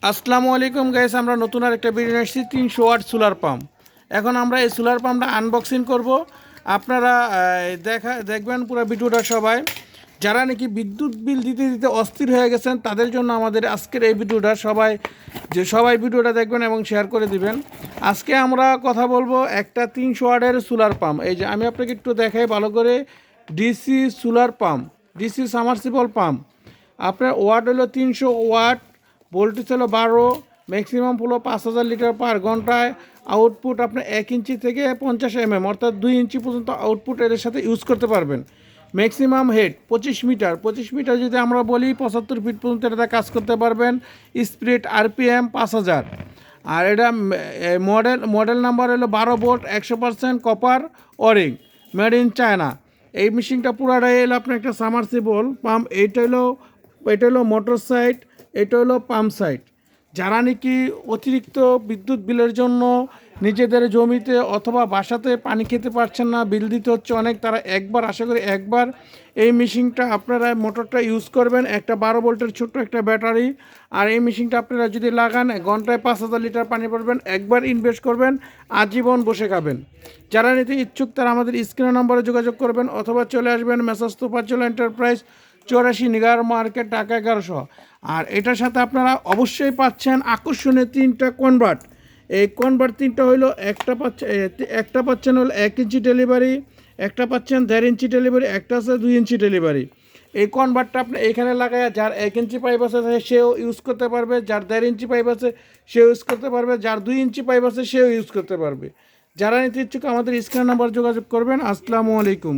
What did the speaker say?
আসসালামু আলাইকুম গাইস, আমরা নতুন আর একটা ভিডিও আসছি 300 ওয়াট সোলার পাম্প। এখন আমরা এই সোলার পাম্পটা আনবক্সিং করব। আপনারা দেখবেন পুরো ভিডিওটা সবাই। যারা নাকি বিদ্যুৎ বিল দিতে দিতে অস্থির হয়ে গেছেন তাদের জন্য আমাদের আজকের এই ভিডিওটা সবাই ভিডিওটা দেখবেন এবং শেয়ার করে দিবেন। আজকে আমরা কথা বলবো একটা 300 ওয়াটের সোলার পাম্প। এই যে আমি আপনাকে একটু দেখাই ভালো করে। DC solar pump, DC submersible pump. আপনার ওয়াট হলো 300 ওয়াট, ভোল্টেজ হলো 12, ম্যাক্সিমাম হলো 5000 লিটার পার ঘন্টায়। আউটপুট আপনার 1 ইঞ্চি থেকে 50 অর্থাৎ 2 ইঞ্চি পর্যন্ত আউটপুট এর সাথে ইউজ করতে পারবেন। ম্যাক্সিমাম হেড 25 মিটার যদি আমরা বলি 75 ফিট পর্যন্ত এটা কাজ করতে পারবেন। Speed RPM 5000। আর এটা মডেল নাম্বার হলো 12 volt, 100% copper wiring, made in China. এই মেশিনটা পুরাটাই এলো আপনার একটা সামারসিবল পাম্প। এটা হলো মোটর সাইড, এটা হলো পাম্প সাইড। যারা নাকি অতিরিক্ত বিদ্যুৎ বিলের জন্য নিজেদের জমিতে অথবা বাসাতে পানি খেতে পারছেন না, বিল দিতে হচ্ছে অনেক, তারা আশা করি একবার এই মেশিনটা আপনারা মোটরটা ইউজ করবেন। একটা 12 ভোল্টের ছোট্ট একটা ব্যাটারি। আর এই মেশিনটা আপনারা যদি লাগান ঘন্টায় 5000 লিটার পানি পাবেন। একবার ইনভেস্ট করবেন, আজীবন বসে খাবেন। যারা নিতে ইচ্ছুক তারা আমাদের স্ক্রিনের নম্বরে যোগাযোগ করবেন অথবা চলে আসবেন মেসাজ তোফাজ্জল এন্টারপ্রাইজ, 84 নিগার মার্কেট, ঢাকা 1100। আর এটার সাথে আপনারা অবশ্যই পাচ্ছেন আকর্ষণীয় 3টা কনভার্ট। এই কনভার্ট 3টা হইলো একটা পাচ্ছেন হলো 1 ইঞ্চি ডেলিভারি, একটা পাচ্ছেন 1.5 ইঞ্চি ডেলিভারি, একটা আছে 2 ইঞ্চি ডেলিভারি। এই কনভার্টটা আপনি এখানে লাগায় যার 1 ইঞ্চি পাইপ আছে সেও ইউজ করতে পারবে, যার 1.5 ইঞ্চি পাইপ আছে সেও ইউজ করতে পারবে, যার 2 ইঞ্চি পাইপ আছে সেও ইউজ করতে পারবে। যারা নিতে ইচ্ছুক আমাদের স্ক্রিন নাম্বার যোগাযোগ করবেন। আসসালামু আলাইকুম।